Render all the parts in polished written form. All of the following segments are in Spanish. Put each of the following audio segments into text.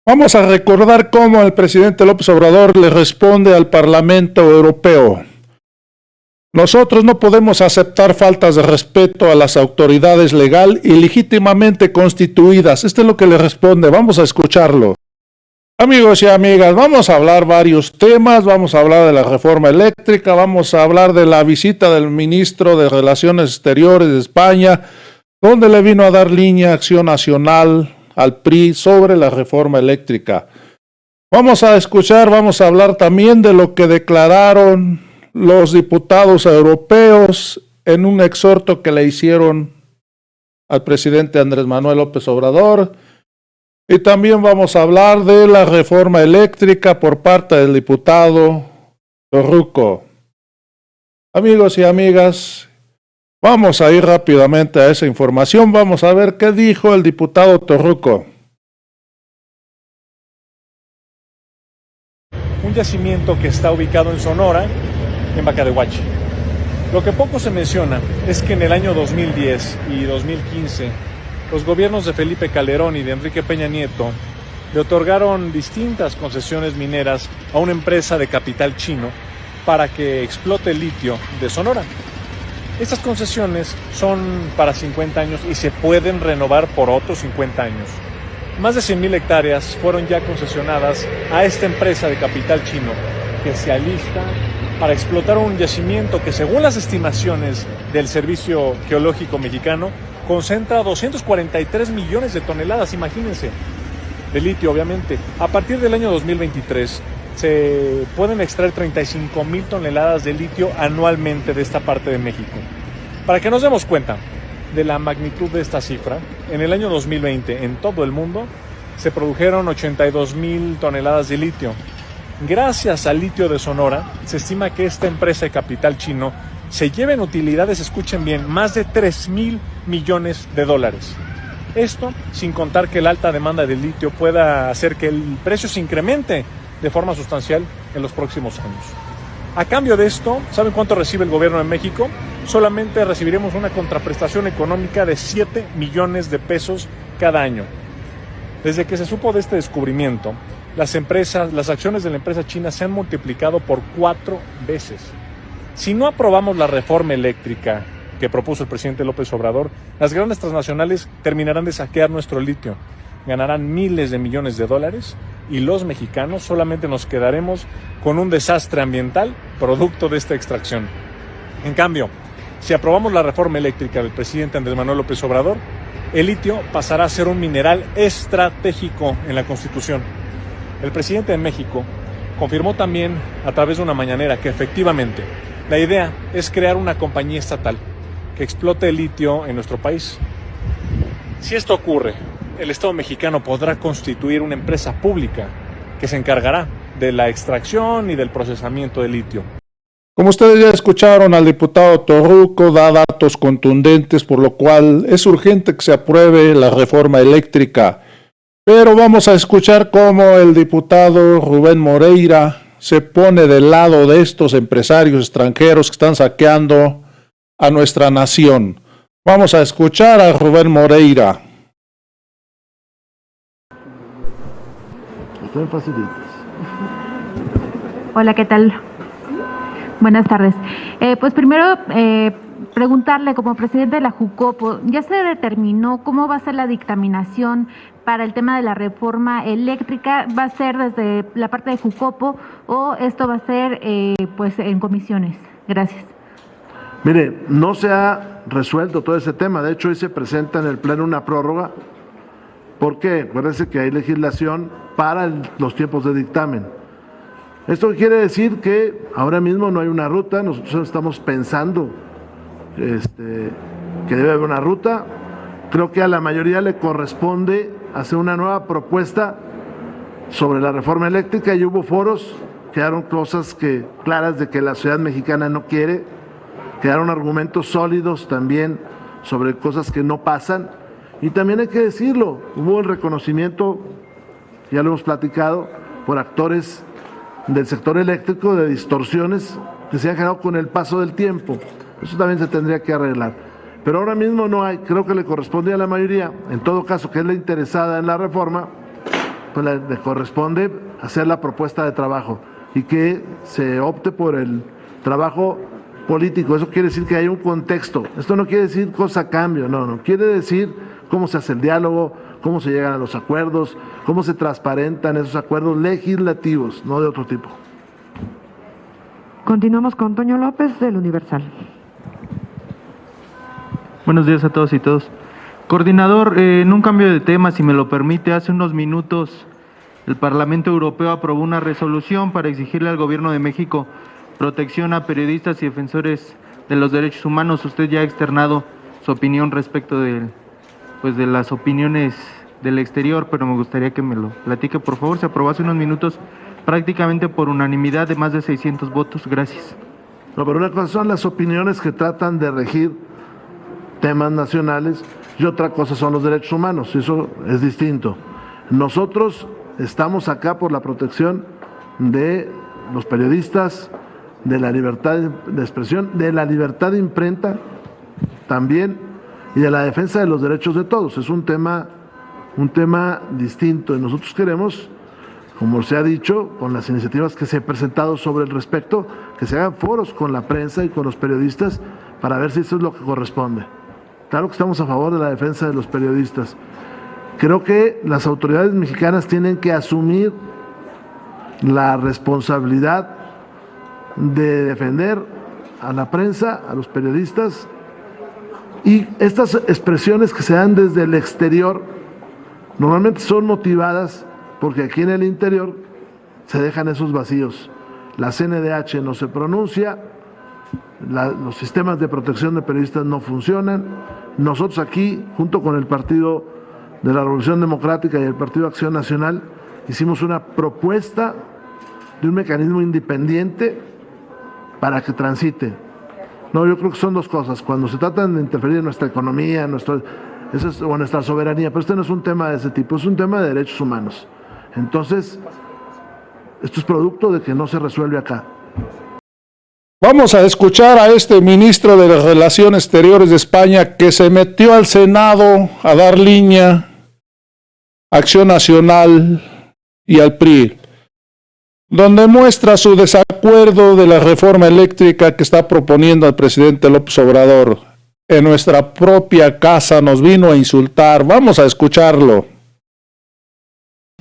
Vamos a recordar cómo el presidente López Obrador le responde al Parlamento Europeo. Nosotros no podemos aceptar faltas de respeto a las autoridades legal y legítimamente constituidas. Esto es lo que le responde. Vamos a escucharlo. Amigos y amigas, vamos a hablar varios temas. Vamos a hablar de la reforma eléctrica. Vamos a hablar de la visita del ministro de Relaciones Exteriores de España, donde le vino a dar línea a Acción Nacional al PRI sobre la reforma eléctrica. Vamos a hablar también de lo que declararon los diputados europeos en un exhorto que le hicieron al presidente Andrés Manuel López Obrador. Y también vamos a hablar de la reforma eléctrica por parte del diputado Torruco. Amigos y amigas, vamos a ir rápidamente a esa información. Vamos a ver qué dijo el diputado Torruco. Un yacimiento que está ubicado en Sonora, en Bacadehuachi. Lo que poco se menciona es que en el año 2010 y 2015, los gobiernos de Felipe Calderón y de Enrique Peña Nieto le otorgaron distintas concesiones mineras a una empresa de capital chino para que explote el litio de Sonora. Estas concesiones son para 50 años y se pueden renovar por otros 50 años. Más de 100,000 hectáreas fueron ya concesionadas a esta empresa de capital chino que se alista para explotar un yacimiento que, según las estimaciones del Servicio Geológico Mexicano, concentra 243 millones de toneladas, imagínense, de litio, obviamente. A partir del año 2023 se pueden extraer 35,000 toneladas de litio anualmente de esta parte de México. Para que nos demos cuenta de la magnitud de esta cifra, en el año 2020 en todo el mundo se produjeron 82,000 toneladas de litio. Gracias al litio de Sonora, se estima que esta empresa de capital chino se lleve en utilidades, escuchen bien, más de 3,000 millones de dólares. Esto sin contar que la alta demanda de litio pueda hacer que el precio se incremente de forma sustancial en los próximos años. A cambio de esto, ¿saben cuánto recibe el gobierno de México? Solamente recibiremos una contraprestación económica de 7 millones de pesos cada año. Desde que se supo de este descubrimiento, las acciones de la empresa china se han multiplicado por 4 veces. Si no aprobamos la reforma eléctrica que propuso el presidente López Obrador, las grandes transnacionales terminarán de saquear nuestro litio, ganarán miles de millones de dólares y los mexicanos solamente nos quedaremos con un desastre ambiental producto de esta extracción. En cambio, si aprobamos la reforma eléctrica del presidente Andrés Manuel López Obrador, el litio pasará a ser un mineral estratégico en la Constitución. El presidente de México confirmó también a través de una mañanera que efectivamente la idea es crear una compañía estatal que explote el litio en nuestro país. Si esto ocurre, el Estado mexicano podrá constituir una empresa pública que se encargará de la extracción y del procesamiento del litio. Como ustedes ya escucharon al diputado Torruco, da datos contundentes, por lo cual es urgente que se apruebe la reforma eléctrica. Pero vamos a escuchar cómo el diputado Rubén Moreira se pone del lado de estos empresarios extranjeros que están saqueando a nuestra nación. Vamos a escuchar a Rubén Moreira. Hola, ¿qué tal? Buenas tardes. Pues primero, preguntarle, como presidente de la Jucopo, ¿ya se determinó cómo va a ser la dictaminación para el tema de la reforma eléctrica? ¿Va a ser desde la parte de Jucopo o esto va a ser pues en comisiones? Gracias. Mire, no se ha resuelto todo ese tema. De hecho, hoy se presenta en el Pleno una prórroga porque acuérdense que hay legislación para los tiempos de dictamen. Esto quiere decir que ahora mismo no hay una ruta. Nosotros estamos pensando que debe haber una ruta. Creo que a la mayoría le corresponde hacer una nueva propuesta sobre la reforma eléctrica y hubo foros, quedaron cosas claras de que la sociedad mexicana no quiere, quedaron argumentos sólidos también sobre cosas que no pasan y también hay que decirlo, hubo el reconocimiento, ya lo hemos platicado, por actores del sector eléctrico de distorsiones que se han generado con el paso del tiempo. Eso también se tendría que arreglar. Pero ahora mismo no hay, creo que le corresponde a la mayoría, en todo caso que es la interesada en la reforma, pues le corresponde hacer la propuesta de trabajo y que se opte por el trabajo político. Eso quiere decir que hay un contexto. Esto no quiere decir cosa a cambio, no. Quiere decir cómo se hace el diálogo, cómo se llegan a los acuerdos, cómo se transparentan esos acuerdos legislativos, no de otro tipo. Continuamos con Toño López del Universal. Buenos días a todos y todas. Coordinador, en un cambio de tema, si me lo permite, hace unos minutos el Parlamento Europeo aprobó una resolución para exigirle al Gobierno de México protección a periodistas y defensores de los derechos humanos. Usted ya ha externado su opinión respecto de las opiniones del exterior, pero me gustaría que me lo platique, por favor. Se aprobó hace unos minutos prácticamente por unanimidad de más de 600 votos. Gracias. No, pero una cosa son las opiniones que tratan de regir temas nacionales y otra cosa son los derechos humanos, eso es distinto. Nosotros estamos acá por la protección de los periodistas, de la libertad de expresión, de la libertad de imprenta también y de la defensa de los derechos de todos. Es un tema distinto y nosotros queremos, como se ha dicho, con las iniciativas que se han presentado sobre el respecto, que se hagan foros con la prensa y con los periodistas para ver si eso es lo que corresponde. Claro que estamos a favor de la defensa de los periodistas. Creo que las autoridades mexicanas tienen que asumir la responsabilidad de defender a la prensa, a los periodistas, y estas expresiones que se dan desde el exterior normalmente son motivadas porque aquí en el interior se dejan esos vacíos. La CNDH no se pronuncia, los sistemas de protección de periodistas no funcionan. Nosotros aquí, junto con el Partido de la Revolución Democrática y el Partido Acción Nacional, hicimos una propuesta de un mecanismo independiente para que transite. No, yo creo que son dos cosas. Cuando se tratan de interferir en nuestra economía, o nuestra soberanía, pero este no es un tema de ese tipo, es un tema de derechos humanos. Entonces, esto es producto de que no se resuelve acá. Vamos a escuchar a este ministro de las Relaciones Exteriores de España que se metió al Senado a dar línea a Acción Nacional y al PRI, donde muestra su desacuerdo de la reforma eléctrica que está proponiendo el presidente López Obrador. En nuestra propia casa nos vino a insultar. Vamos a escucharlo.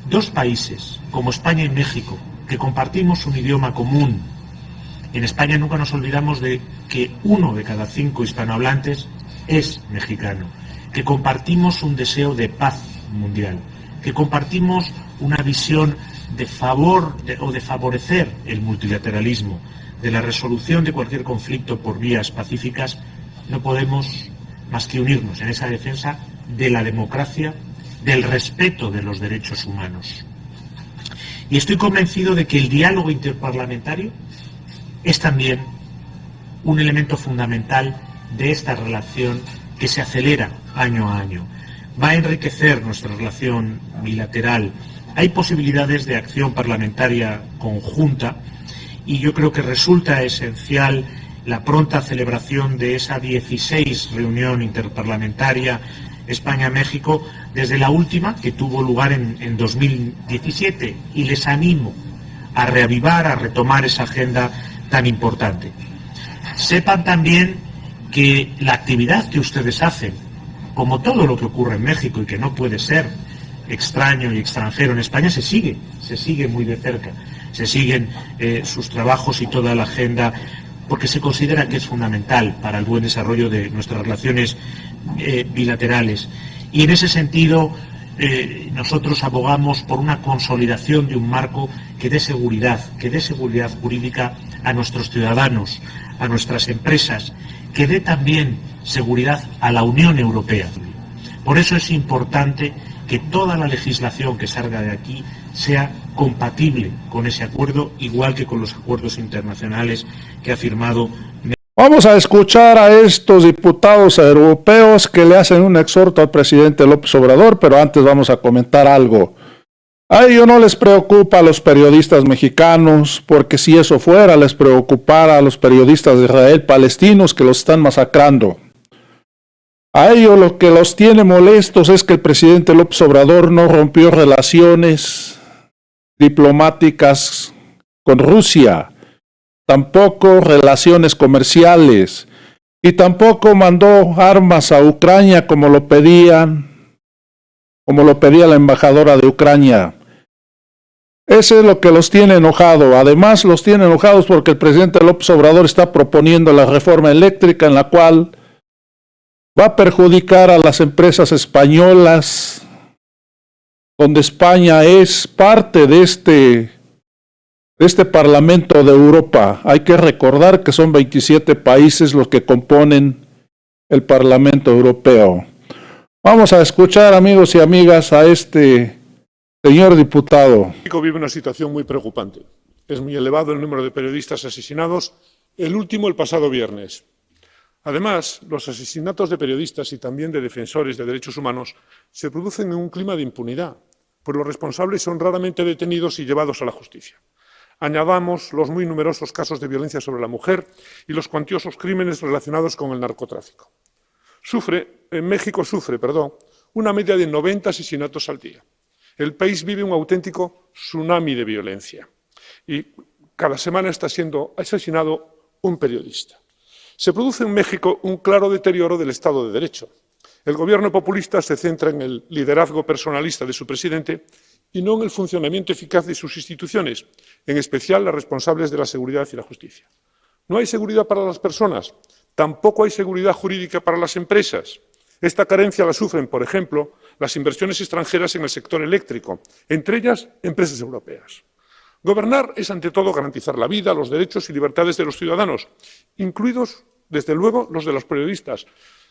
Dos países, como España y México, que compartimos un idioma común. En España nunca nos olvidamos de que 1 de cada 5 hispanohablantes es mexicano, que compartimos un deseo de paz mundial, que compartimos una visión de favorecer el multilateralismo, de la resolución de cualquier conflicto por vías pacíficas. No podemos más que unirnos en esa defensa de la democracia, del respeto de los derechos humanos. Y estoy convencido de que el diálogo interparlamentario es también un elemento fundamental de esta relación que se acelera año a año. Va a enriquecer nuestra relación bilateral. Hay posibilidades de acción parlamentaria conjunta y yo creo que resulta esencial la pronta celebración de esa 16 reunión interparlamentaria España-México, desde la última que tuvo lugar en 2017, y les animo a reavivar, a retomar esa agenda tan importante. Sepan también que la actividad que ustedes hacen, como todo lo que ocurre en México y que no puede ser extraño y extranjero en España, se sigue muy de cerca, se siguen sus trabajos y toda la agenda, porque se considera que es fundamental para el buen desarrollo de nuestras relaciones bilaterales. Y en ese sentido nosotros abogamos por una consolidación de un marco que dé seguridad jurídica a nuestros ciudadanos, a nuestras empresas, que dé también seguridad a la Unión Europea. Por eso es importante que toda la legislación que salga de aquí sea compatible con ese acuerdo, igual que con los acuerdos internacionales que ha firmado. Vamos a escuchar a estos diputados europeos que le hacen un exhorto al presidente López Obrador, pero antes vamos a comentar algo. A ellos no les preocupa a los periodistas mexicanos, porque si eso fuera, les preocupara a los periodistas de Israel palestinos que los están masacrando. A ellos lo que los tiene molestos es que el presidente López Obrador no rompió relaciones diplomáticas con Rusia, tampoco relaciones comerciales y tampoco mandó armas a Ucrania como lo pedía la embajadora de Ucrania. Eso es lo que los tiene enojados. Además, los tiene enojados porque el presidente López Obrador está proponiendo la reforma eléctrica en la cual va a perjudicar a las empresas españolas, donde España es parte de este Parlamento de Europa. Hay que recordar que son 27 países los que componen el Parlamento Europeo. Vamos a escuchar, amigos y amigas, a este señor diputado. México vive una situación muy preocupante. Es muy elevado el número de periodistas asesinados, el último el pasado viernes. Además, los asesinatos de periodistas y también de defensores de derechos humanos se producen en un clima de impunidad, pues los responsables son raramente detenidos y llevados a la justicia. Añadamos los muy numerosos casos de violencia sobre la mujer y los cuantiosos crímenes relacionados con el narcotráfico. México sufre una media de 90 asesinatos al día. El país vive un auténtico tsunami de violencia y cada semana está siendo asesinado un periodista. Se produce en México un claro deterioro del Estado de Derecho. El gobierno populista se centra en el liderazgo personalista de su presidente y no en el funcionamiento eficaz de sus instituciones, en especial las responsables de la seguridad y la justicia. No hay seguridad para las personas, tampoco hay seguridad jurídica para las empresas. Esta carencia la sufren, por ejemplo, las inversiones extranjeras en el sector eléctrico, entre ellas empresas europeas. Gobernar es, ante todo, garantizar la vida, los derechos y libertades de los ciudadanos, incluidos, desde luego, los de los periodistas,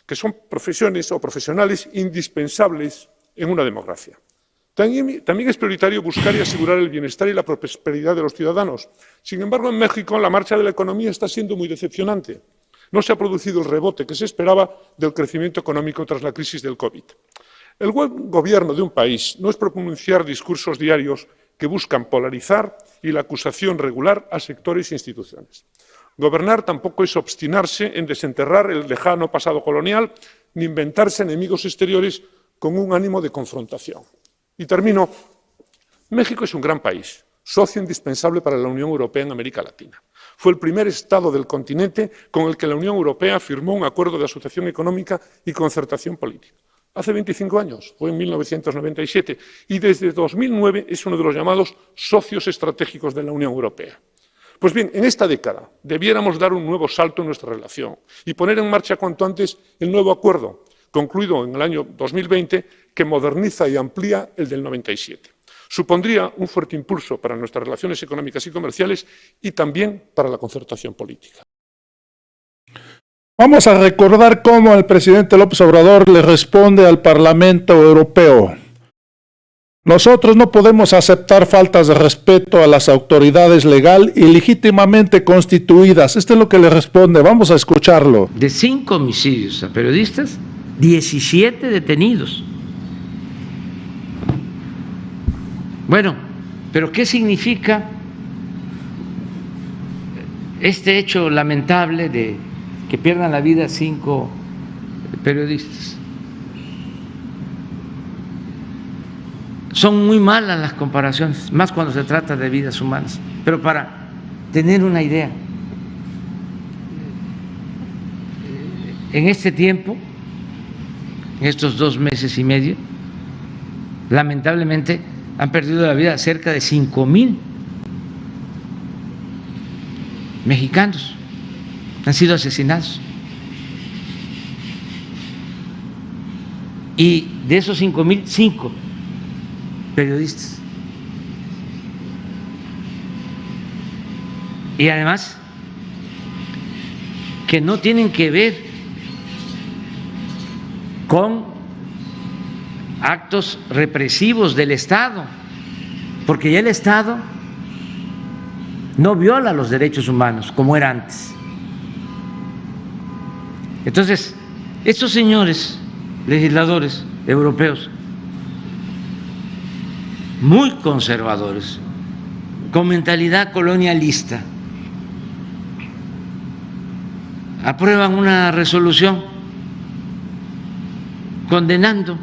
que son profesiones o profesionales indispensables en una democracia. También es prioritario buscar y asegurar el bienestar y la prosperidad de los ciudadanos. Sin embargo, en México la marcha de la economía está siendo muy decepcionante. No se ha producido el rebote que se esperaba del crecimiento económico tras la crisis del COVID. El buen gobierno de un país no es pronunciar discursos diarios que buscan polarizar y la acusación regular a sectores e instituciones. Gobernar tampoco es obstinarse en desenterrar el lejano pasado colonial ni inventarse enemigos exteriores con un ánimo de confrontación. Y termino. México es un gran país, socio indispensable para la Unión Europea en América Latina. Fue el primer Estado del continente con el que la Unión Europea firmó un acuerdo de asociación económica y concertación política. Hace 25 años, fue en 1997, y desde 2009 es uno de los llamados socios estratégicos de la Unión Europea. Pues bien, en esta década debiéramos dar un nuevo salto en nuestra relación y poner en marcha cuanto antes el nuevo acuerdo, concluido en el año 2020, que moderniza y amplía el del 97. Supondría un fuerte impulso para nuestras relaciones económicas y comerciales y también para la concertación política. Vamos a recordar cómo el presidente López Obrador le responde al Parlamento Europeo. Nosotros no podemos aceptar faltas de respeto a las autoridades legal y legítimamente constituidas. Esto es lo que le responde. Vamos a escucharlo. De 5 homicidios a periodistas, 17 detenidos. Bueno, pero ¿qué significa este hecho lamentable de que pierdan la vida 5 periodistas? Son muy malas las comparaciones, más cuando se trata de vidas humanas. Pero para tener una idea, en este tiempo, en estos 2 meses y medio, lamentablemente han perdido la vida cerca de 5,000 mexicanos, han sido asesinados. Y de esos 5,000, 5 periodistas. Y además, que no tienen que ver con actos represivos del Estado, porque ya el Estado no viola los derechos humanos como era antes. Entonces, estos señores legisladores europeos, muy conservadores, con mentalidad colonialista, aprueban una resolución condenando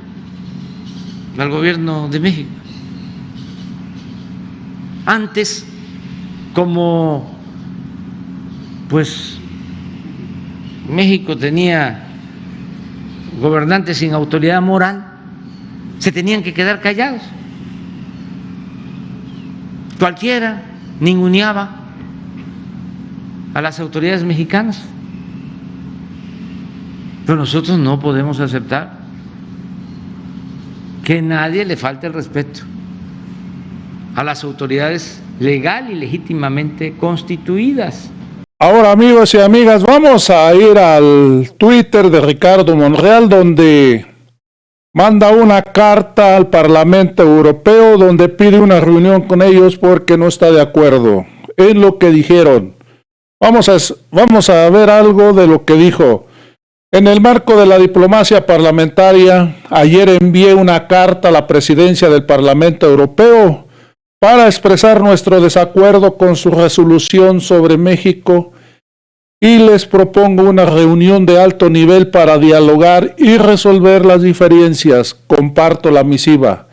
al gobierno de México. Antes, como pues México tenía gobernantes sin autoridad moral, se tenían que quedar callados. Cualquiera ninguneaba a las autoridades mexicanas. Pero nosotros no podemos aceptar que nadie le falte el respeto a las autoridades legal y legítimamente constituidas. Ahora, amigos y amigas, vamos a ir al Twitter de Ricardo Monreal, donde manda una carta al Parlamento Europeo donde pide una reunión con ellos porque no está de acuerdo en lo que dijeron. Vamos a ver algo de lo que dijo. En el marco de la diplomacia parlamentaria, ayer envié una carta a la presidencia del Parlamento Europeo para expresar nuestro desacuerdo con su resolución sobre México y les propongo una reunión de alto nivel para dialogar y resolver las diferencias. Comparto la misiva.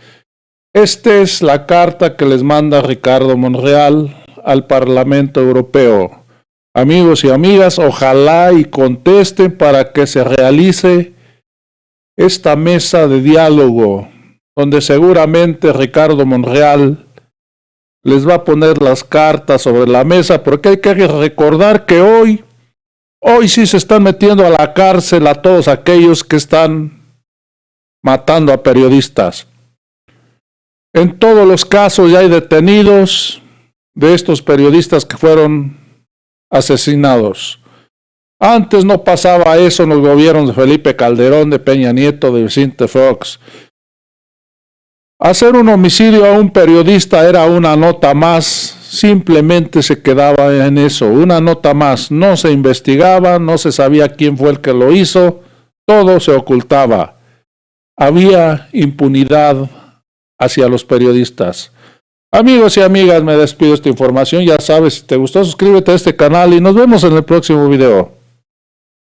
Esta es la carta que les manda Ricardo Monreal al Parlamento Europeo. Amigos y amigas, ojalá y contesten para que se realice esta mesa de diálogo, donde seguramente Ricardo Monreal les va a poner las cartas sobre la mesa, porque hay que recordar que hoy sí se están metiendo a la cárcel a todos aquellos que están matando a periodistas. En todos los casos ya hay detenidos de estos periodistas que fueron asesinados. Antes no pasaba eso en los gobiernos de Felipe Calderón, de Peña Nieto, de Vicente Fox. Hacer un homicidio a un periodista era una nota más, simplemente se quedaba en eso, una nota más. No se investigaba, no se sabía quién fue el que lo hizo, todo se ocultaba. Había impunidad hacia los periodistas. Amigos y amigas, me despido de esta información. Ya sabes, si te gustó, suscríbete a este canal y nos vemos en el próximo video.